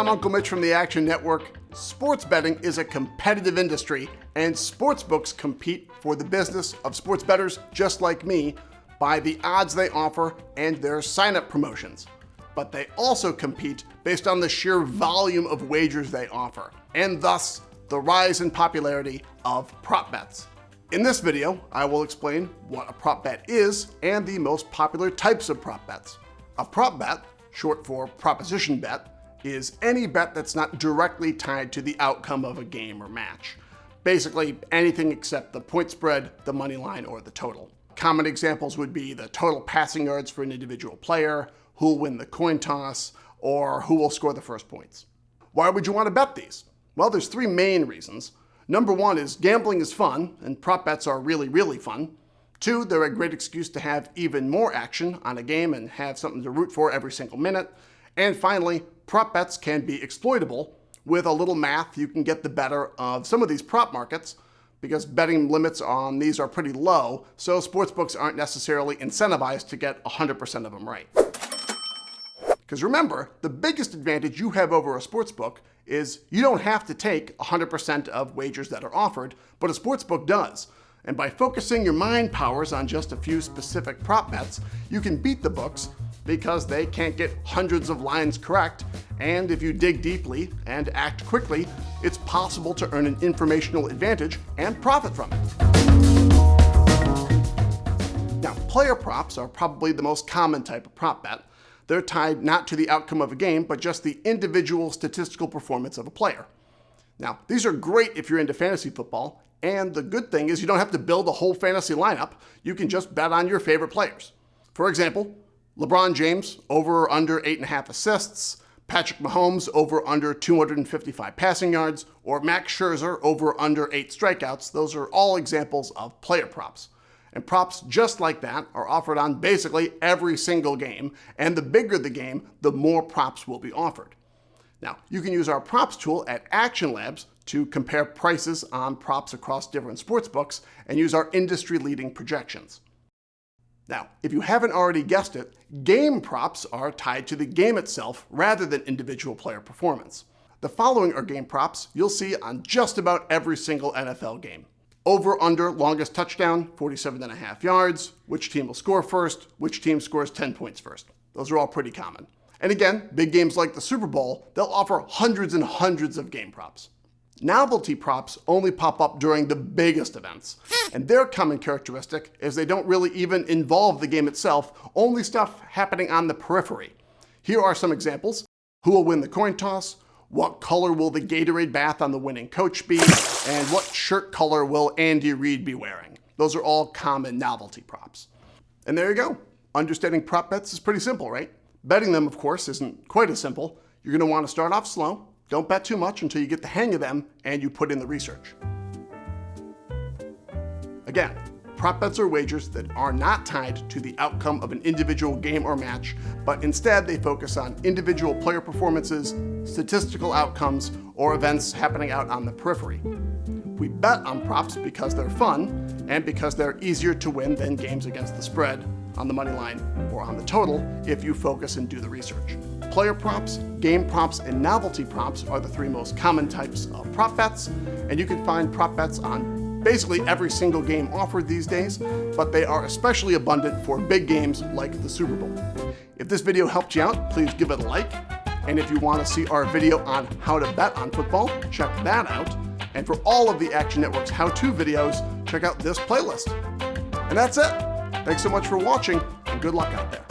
I'm Uncle Mitch from the Action Network. Sports betting is a competitive industry, and sportsbooks compete for the business of sports bettors just like me by the odds they offer and their sign-up promotions. But they also compete based on the sheer volume of wagers they offer, and thus the rise in popularity of prop bets. In this video, I will explain what a prop bet is and the most popular types of prop bets. A prop bet, short for proposition bet, is any bet that's not directly tied to the outcome of a game or match. Basically, anything except the point spread, the money line, or the total. Common examples would be the total passing yards for an individual player, who'll win the coin toss, or who will score the first points. Why would you want to bet these? Well, there's three main reasons. Number one is gambling is fun, and prop bets are really, really fun. Two, they're a great excuse to have even more action on a game and have something to root for every single minute. And finally, prop bets can be exploitable. With a little math, you can get the better of some of these prop markets because betting limits on these are pretty low, so sportsbooks aren't necessarily incentivized to get 100% of them right. Because remember, the biggest advantage you have over a sportsbook is you don't have to take 100% of wagers that are offered, but a sportsbook does. And by focusing your mind powers on just a few specific prop bets, you can beat the books because they can't get hundreds of lines correct, and if you dig deeply and act quickly, it's possible to earn an informational advantage and profit from it. Now, player props are probably the most common type of prop bet. They're tied not to the outcome of a game, but just the individual statistical performance of a player. Now, these are great if you're into fantasy football, and the good thing is you don't have to build a whole fantasy lineup. You can just bet on your favorite players. For example, LeBron James over or under 8.5 assists, Patrick Mahomes over or under 255 passing yards, or Max Scherzer over or under 8 strikeouts. Those are all examples of player props. And props just like that are offered on basically every single game, and the bigger the game, the more props will be offered. Now, you can use our props tool at Action Labs to compare prices on props across different sportsbooks and use our industry-leading projections. Now, if you haven't already guessed it, game props are tied to the game itself rather than individual player performance. The following are game props you'll see on just about every single NFL game. Over/under longest touchdown, 47.5 yards, which team will score first, which team scores 10 points first. Those are all pretty common. And again, big games like the Super Bowl, they'll offer hundreds and hundreds of game props. Novelty props only pop up during the biggest events, and their common characteristic is they don't really even involve the game itself, only stuff happening on the periphery. Here are some examples. Who will win the coin toss? What color will the Gatorade bath on the winning coach be? And what shirt color will Andy Reid be wearing? Those are all common novelty props. And there you go. Understanding prop bets is pretty simple, right? Betting them, of course, isn't quite as simple. You're going to want to start off slow. Don't bet too much until you get the hang of them and you put in the research. Again, prop bets are wagers that are not tied to the outcome of an individual game or match, but instead they focus on individual player performances, statistical outcomes, or events happening out on the periphery. We bet on props because they're fun and because they're easier to win than games against the spread, on the money line, or on the total if you focus and do the research. Player props, game props, and novelty props are the three most common types of prop bets, and you can find prop bets on basically every single game offered these days, but they are especially abundant for big games like the Super Bowl. If this video helped you out, please give it a like, and if you want to see our video on how to bet on football, check that out. And for all of the Action Network's how-to videos, check out this playlist. And that's it. Thanks so much for watching, and good luck out there.